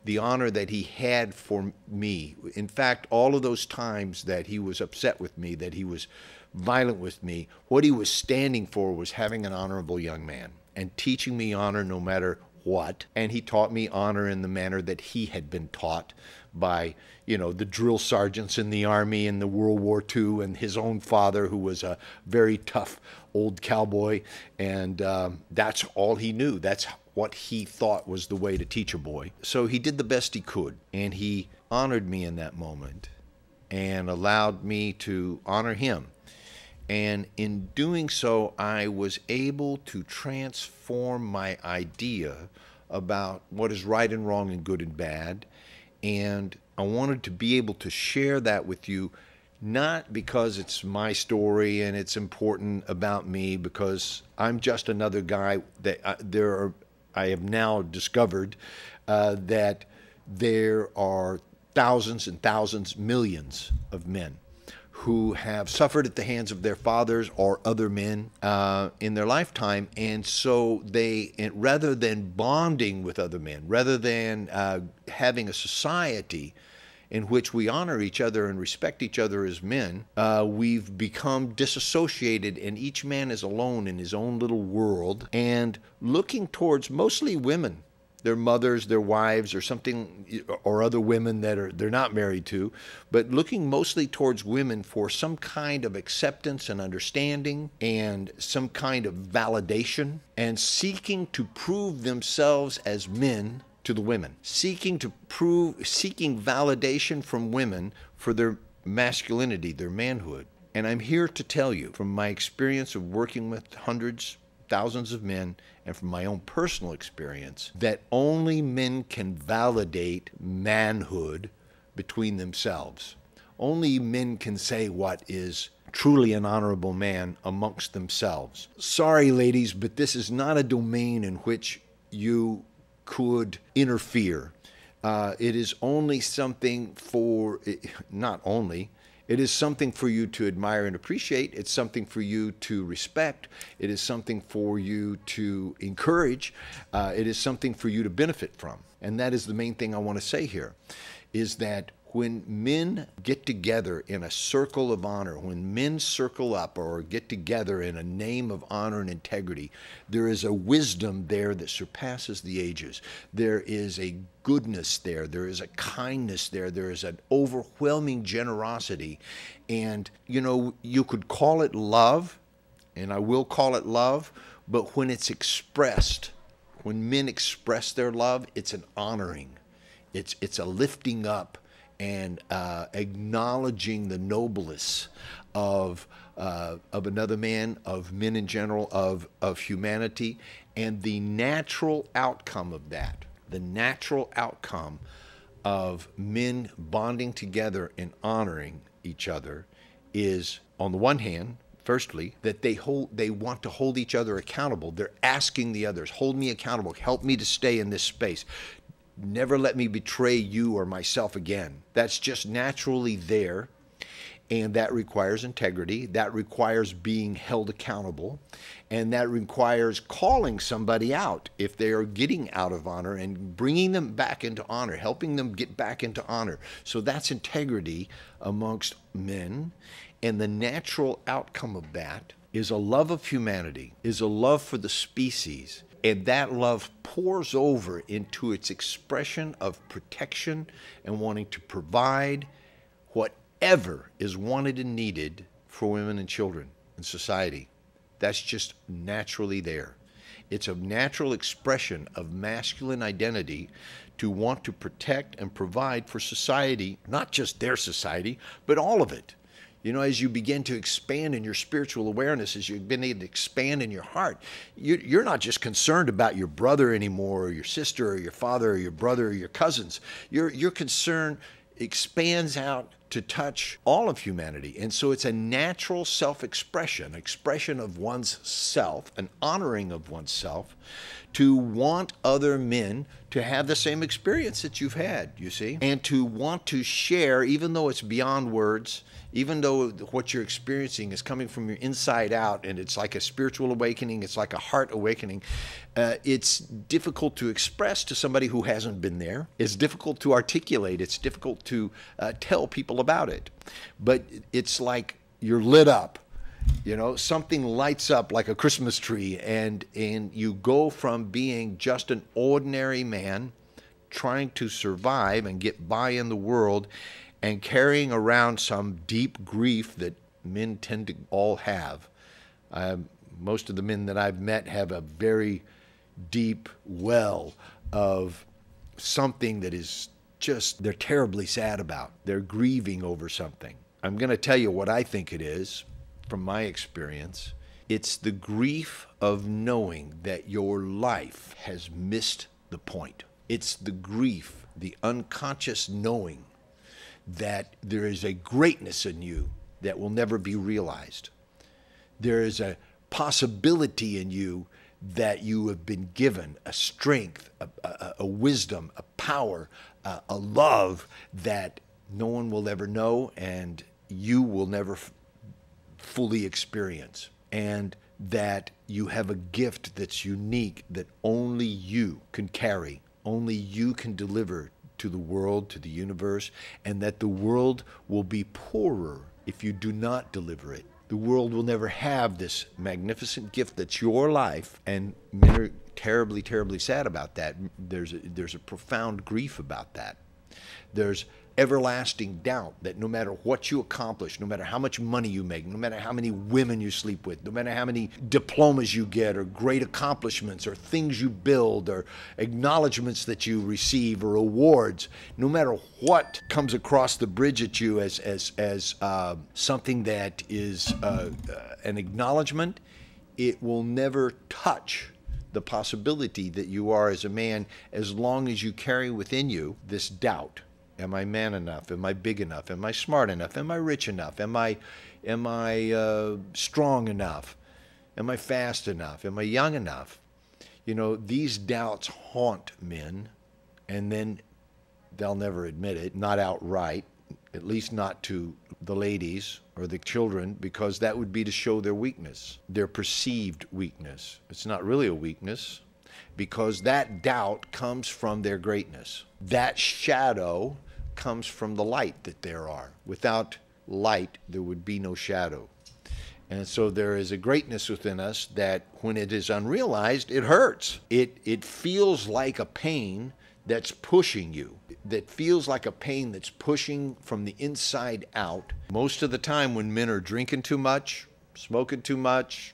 the honor that he had for me. In fact, all of those times that he was upset with me, that he was violent with me, what he was standing for was having an honorable young man and teaching me honor no matter what. And he taught me honor in the manner that he had been taught by, you know, the drill sergeants in the Army in the World War II, and his own father, who was a very tough old cowboy. And that's all he knew. That's what he thought was the way to teach a boy. So he did the best he could, and he honored me in that moment and allowed me to honor him. And in doing so, I was able to transform my idea about what is right and wrong and good and bad. And I wanted to be able to share that with you, not because it's my story and it's important about me, because I'm just another guy that I have now discovered that there are thousands and thousands, millions of men who have suffered at the hands of their fathers or other men in their lifetime. And so rather than bonding with other men, rather than having a society in which we honor each other and respect each other as men, we've become disassociated, and each man is alone in his own little world and looking towards mostly women, their mothers, their wives, or something, or other women that they're not married to, but looking mostly towards women for some kind of acceptance and understanding and some kind of validation, and seeking to prove themselves as men to the women, seeking validation from women for their masculinity, their manhood. And I'm here to tell you, from my experience of working with hundreds, thousands of men, and from my own personal experience, that only men can validate manhood between themselves. Only men can say what is truly an honorable man amongst themselves. Sorry, ladies, but this is not a domain in which you could interfere. It is only something for, not only, it is something for you to admire and appreciate. It's something for you to respect. It is something for you to encourage. It is something for you to benefit from. And that is the main thing I want to say here, is that when men get together in a circle of honor, when men circle up or get together in a name of honor and integrity, there is a wisdom there that surpasses the ages. There is a goodness there. There is a kindness there. There is an overwhelming generosity. And, you know, you could call it love, and I will call it love, but when it's expressed, when men express their love, it's an honoring. It's a lifting up and acknowledging the noblesse of another man, of men in general, of humanity, and the natural outcome of that, the natural outcome of men bonding together and honoring each other is, on the one hand, firstly, that they want to hold each other accountable. They're asking the others, hold me accountable, help me to stay in this space. Never let me betray you or myself again. That's just naturally there, and that requires integrity. That requires being held accountable, and that requires calling somebody out if they are getting out of honor and bringing them back into honor, helping them get back into honor. So that's integrity amongst men, and the natural outcome of that is a love of humanity, is a love for the species. And that love pours over into its expression of protection and wanting to provide whatever is wanted and needed for women and children in society. That's just naturally there. It's a natural expression of masculine identity to want to protect and provide for society, not just their society, but all of it. You know, as you begin to expand in your spiritual awareness, as you begin to expand in your heart, you're not just concerned about your brother anymore, or your sister, or your father, or your brother, or your cousins. Your concern expands out to touch all of humanity. And so it's a natural self-expression, expression of one's self, an honoring of oneself, to want other men to have the same experience that you've had, you see, and to want to share, even though it's beyond words, even though what you're experiencing is coming from your inside out, and it's like a spiritual awakening, it's like a heart awakening, it's difficult to express to somebody who hasn't been there. It's difficult to articulate. It's difficult to tell people about it. But it's like you're lit up. You know, something lights up like a Christmas tree, and you go from being just an ordinary man trying to survive and get by in the world and carrying around some deep grief that men tend to all have. Most of the men that I've met have a very deep well of something that is just, they're terribly sad about. They're grieving over something. I'm going to tell you what I think it is from my experience. It's the grief of knowing that your life has missed the point. It's the grief, the unconscious knowing that there is a greatness in you that will never be realized. There is a possibility in you that you have been given, a strength, a wisdom, a power, a love that no one will ever know and you will never fully experience. And that you have a gift that's unique that only you can carry, only you can deliver to the world, to the universe, and that the world will be poorer if you do not deliver it. The world will never have this magnificent gift that's your life, and men are terribly, terribly sad about that. There's a profound grief about that. There's everlasting doubt that no matter what you accomplish, no matter how much money you make, no matter how many women you sleep with, no matter how many diplomas you get or great accomplishments or things you build or acknowledgments that you receive or awards, no matter what comes across the bridge at you as something that is an acknowledgement, it will never touch the possibility that you are as a man as long as you carry within you this doubt. Am I man enough? Am I big enough? Am I smart enough? Am I rich enough? Am I strong enough? Am I fast enough? Am I young enough? You know, these doubts haunt men, and then they'll never admit it, not outright, at least not to the ladies or the children, because that would be to show their weakness, their perceived weakness. It's not really a weakness, because that doubt comes from their greatness. That shadow comes from the light that there are. Without light, there would be no shadow. And so there is a greatness within us that when it is unrealized, it hurts. It feels like a pain that's pushing you, that feels like a pain that's pushing from the inside out. Most of the time when men are drinking too much, smoking too much,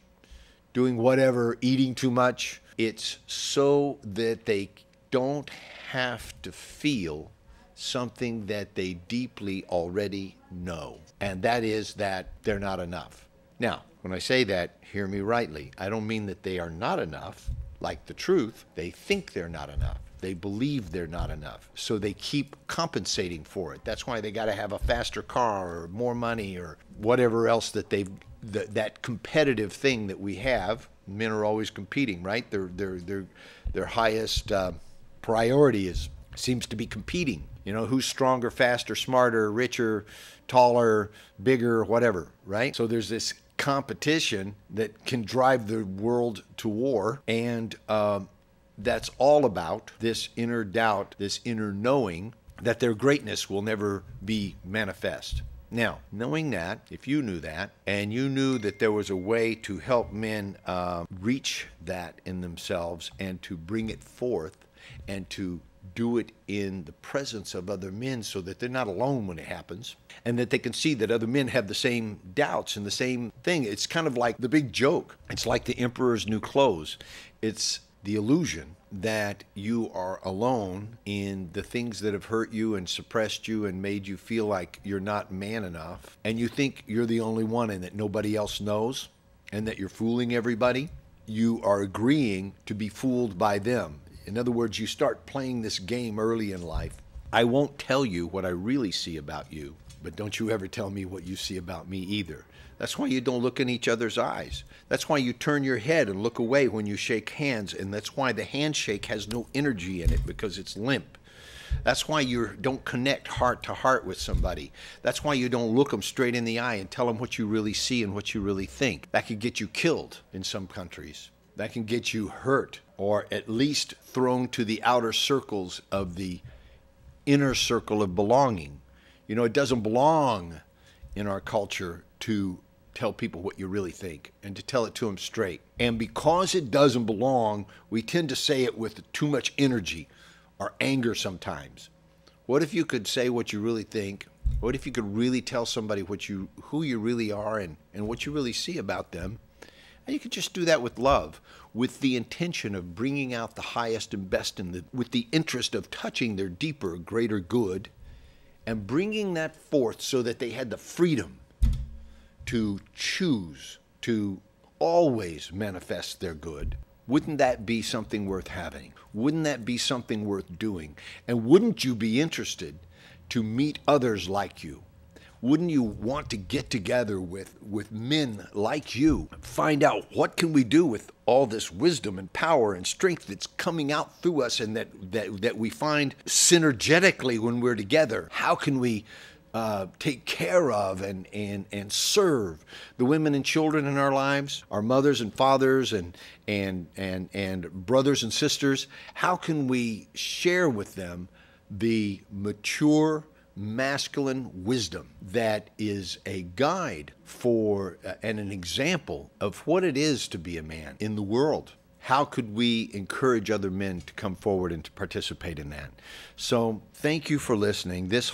doing whatever, eating too much, it's so that they don't have to feel something that they deeply already know, and that is that they're not enough. Now, when I say that, hear me rightly. I don't mean that they are not enough, like the truth. They think they're not enough. They believe they're not enough. So they keep compensating for it. That's why they got to have a faster car or more money or whatever else that that competitive thing that we have. Men are always competing, right? Their highest priority seems to be competing. You know, who's stronger, faster, smarter, richer, taller, bigger, whatever, right? So there's this competition that can drive the world to war, and that's all about this inner doubt, this inner knowing that their greatness will never be manifest. Now, knowing that, if you knew that, and you knew that there was a way to help men reach that in themselves and to bring it forth and to do it in the presence of other men so that they're not alone when it happens, and that they can see that other men have the same doubts and the same thing. It's kind of like the big joke. It's like the emperor's new clothes. It's the illusion that you are alone in the things that have hurt you and suppressed you and made you feel like you're not man enough, and you think you're the only one and that nobody else knows and that you're fooling everybody. You are agreeing to be fooled by them. In other words, you start playing this game early in life. I won't tell you what I really see about you, but don't you ever tell me what you see about me either. That's why you don't look in each other's eyes. That's why you turn your head and look away when you shake hands, and that's why the handshake has no energy in it, because it's limp. That's why you don't connect heart to heart with somebody. That's why you don't look them straight in the eye and tell them what you really see and what you really think. That could get you killed in some countries. That can get you hurt, or at least thrown to the outer circles of the inner circle of belonging. You know, it doesn't belong in our culture to tell people what you really think and to tell it to them straight. And because it doesn't belong, we tend to say it with too much energy or anger sometimes. What if you could say what you really think? What if you could really tell somebody who you really are and what you really see about them? And you could just do that with love, with the intention of bringing out the highest and best with the interest of touching their deeper, greater good, and bringing that forth so that they had the freedom to choose to always manifest their good. Wouldn't that be something worth having? Wouldn't that be something worth doing? And wouldn't you be interested to meet others like you? Wouldn't you want to get together with men like you, find out what can we do with all this wisdom and power and strength that's coming out through us, and that we find synergetically when we're together? How can we take care of and serve the women and children in our lives, our mothers and fathers and brothers and sisters? How can we share with them the mature masculine wisdom that is a guide for and an example of what it is to be a man in the world? How could we encourage other men to come forward and to participate in that? So thank you for listening. This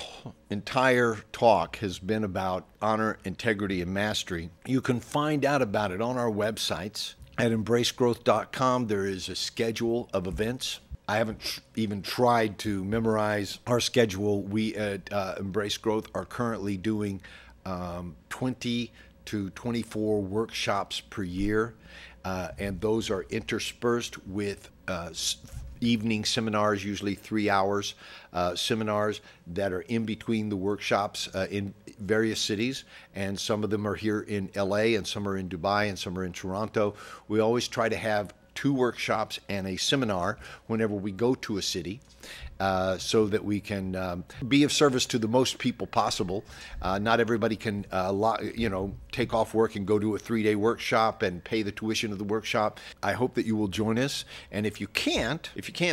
entire talk has been about honor, integrity, and mastery. You can find out about it on our websites. At embracegrowth.com, there is a schedule of events. I haven't even tried to memorize our schedule. We at Embrace Growth are currently doing 20 to 24 workshops per year, and those are interspersed with evening seminars, usually 3 hours seminars that are in between the workshops in various cities, and some of them are here in LA, and some are in Dubai, and some are in Toronto. We always try to have 2 workshops and a seminar whenever we go to a city, so that we can be of service to the most people possible. Not everybody can, take off work and go to a 3-day workshop and pay the tuition of the workshop. I hope that you will join us. And if you can't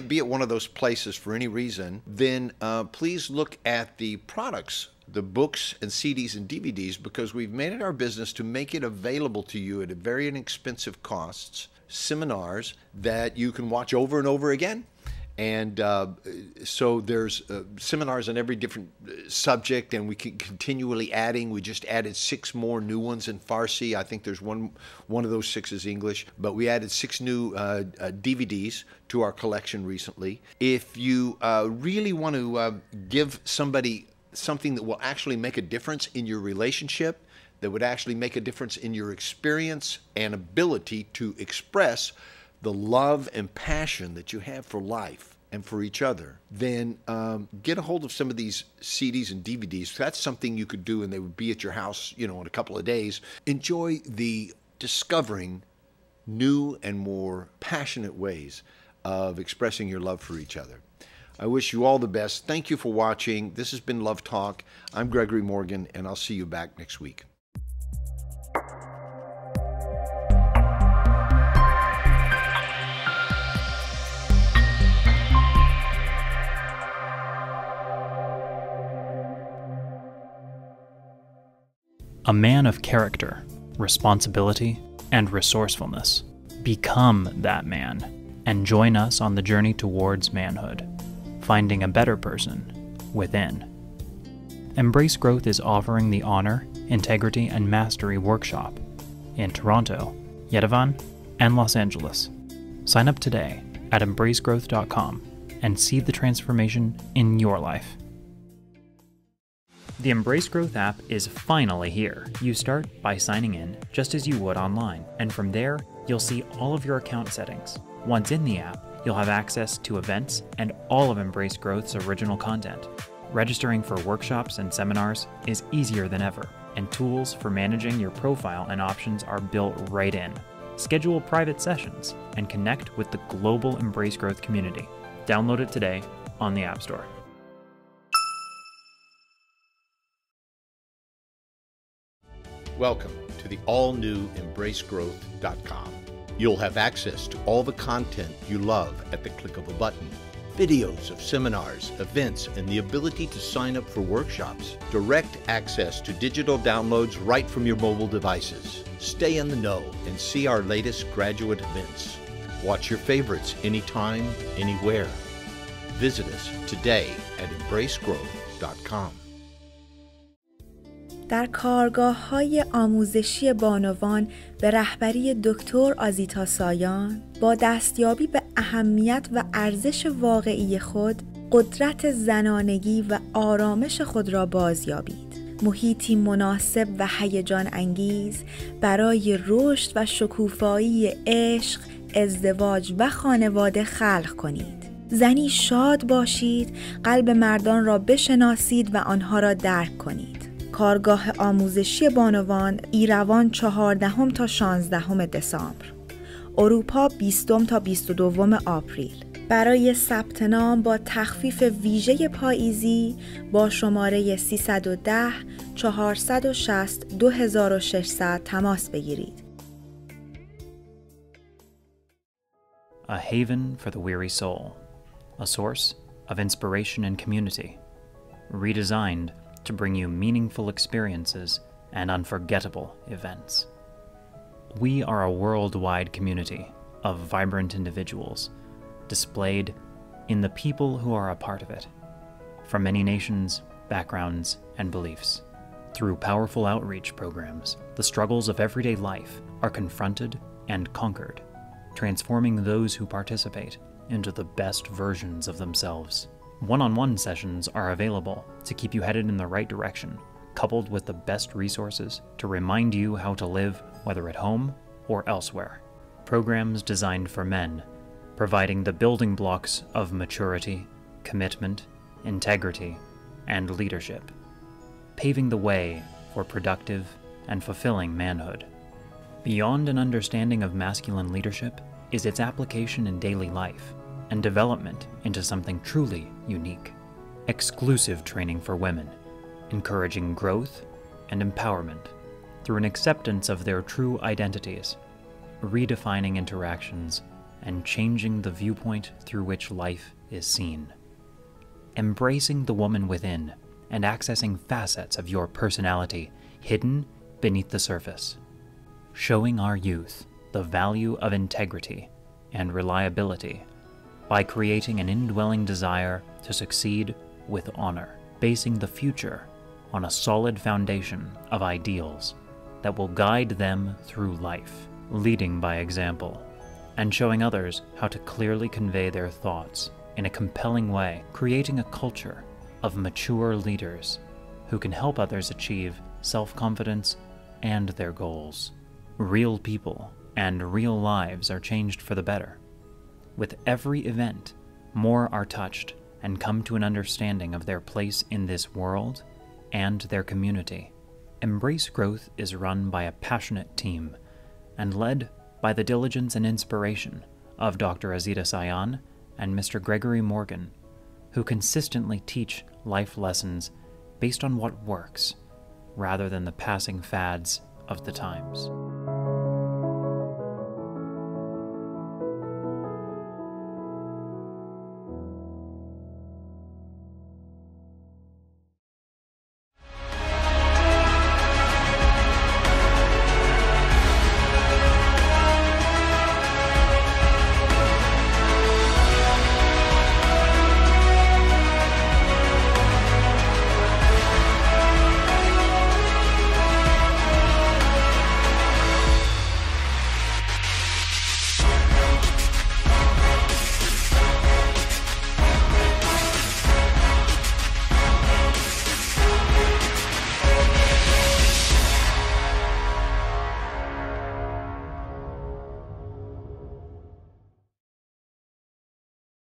be at one of those places for any reason, then please look at the products, the books and CDs and DVDs, because we've made it our business to make it available to you at a very inexpensive costs, seminars that you can watch over and over again. And so there's seminars on every different subject, and we keep continually adding. We just added 6 more new ones in Farsi. I think there's one of those 6 is English, but we added 6 new DVDs to our collection recently. If you really want to give somebody something that will actually make a difference in your relationship, that would actually make a difference in your experience and ability to express the love and passion that you have for life and for each other, then get a hold of some of these CDs and DVDs. That's something you could do, and they would be at your house, in a couple of days. Enjoy the discovering new and more passionate ways of expressing your love for each other. I wish you all the best. Thank you for watching. This has been Love Talk. I'm Gregory Morgan, and I'll see you back next week. A man of character, responsibility, and resourcefulness. Become that man and join us on the journey towards manhood, finding a better person within. Embrace Growth is offering the Honor, Integrity, and Mastery Workshop in Toronto, Yerevan, and Los Angeles. Sign up today at embracegrowth.com and see the transformation in your life. The Embrace Growth app is finally here. You start by signing in just as you would online, and from there, you'll see all of your account settings. Once in the app, you'll have access to events and all of Embrace Growth's original content. Registering for workshops and seminars is easier than ever, and tools for managing your profile and options are built right in. Schedule private sessions and connect with the global Embrace Growth community. Download it today on the App Store. Welcome to the all-new EmbraceGrowth.com. You'll have access to all the content you love at the click of a button. Videos of seminars, events, and the ability to sign up for workshops. Direct access to digital downloads right from your mobile devices. Stay in the know and see our latest graduate events. Watch your favorites anytime, anywhere. Visit us today at EmbraceGrowth.com. در کارگاه‌های آموزشی بانوان به رهبری دکتر آزیتا سایان با دستیابی به اهمیت و ارزش واقعی خود، قدرت زنانگی و آرامش خود را بازیابید. محیطی مناسب و هیجان انگیز برای رشد و شکوفایی عشق، ازدواج و خانواده خلق کنید. زنی شاد باشید، قلب مردان را بشناسید و آنها را درک کنید. کارگاه آموزشی بانوان ایروان 14 تا 16 دسامبر، اروپا 20 تا 22 آپریل. برای ثبت نام با تخفیف ویژه پاییزی با شماره 310 460 2600 تماس بگیرید. A haven for the weary soul, a source of inspiration and community, redesigned to bring you meaningful experiences and unforgettable events. We are a worldwide community of vibrant individuals displayed in the people who are a part of it, from many nations, backgrounds, and beliefs. Through powerful outreach programs, the struggles of everyday life are confronted and conquered, transforming those who participate into the best versions of themselves. One-on-one sessions are available to keep you headed in the right direction, coupled with the best resources to remind you how to live, whether at home or elsewhere. Programs designed for men, providing the building blocks of maturity, commitment, integrity, and leadership, paving the way for productive and fulfilling manhood. Beyond an understanding of masculine leadership, is its application in daily life and development into something truly unique. Exclusive training for women, encouraging growth and empowerment through an acceptance of their true identities, redefining interactions, and changing the viewpoint through which life is seen. Embracing the woman within and accessing facets of your personality hidden beneath the surface. Showing our youth the value of integrity and reliability by creating an indwelling desire to succeed with honor, basing the future on a solid foundation of ideals that will guide them through life, leading by example, and showing others how to clearly convey their thoughts in a compelling way, creating a culture of mature leaders who can help others achieve self-confidence and their goals. Real people and real lives are changed for the better. With every event, more are touched and come to an understanding of their place in this world and their community. Embrace Growth is run by a passionate team and led by the diligence and inspiration of Dr. Azita Sayan and Mr. Gregory Morgan, who consistently teach life lessons based on what works, rather than the passing fads of the times.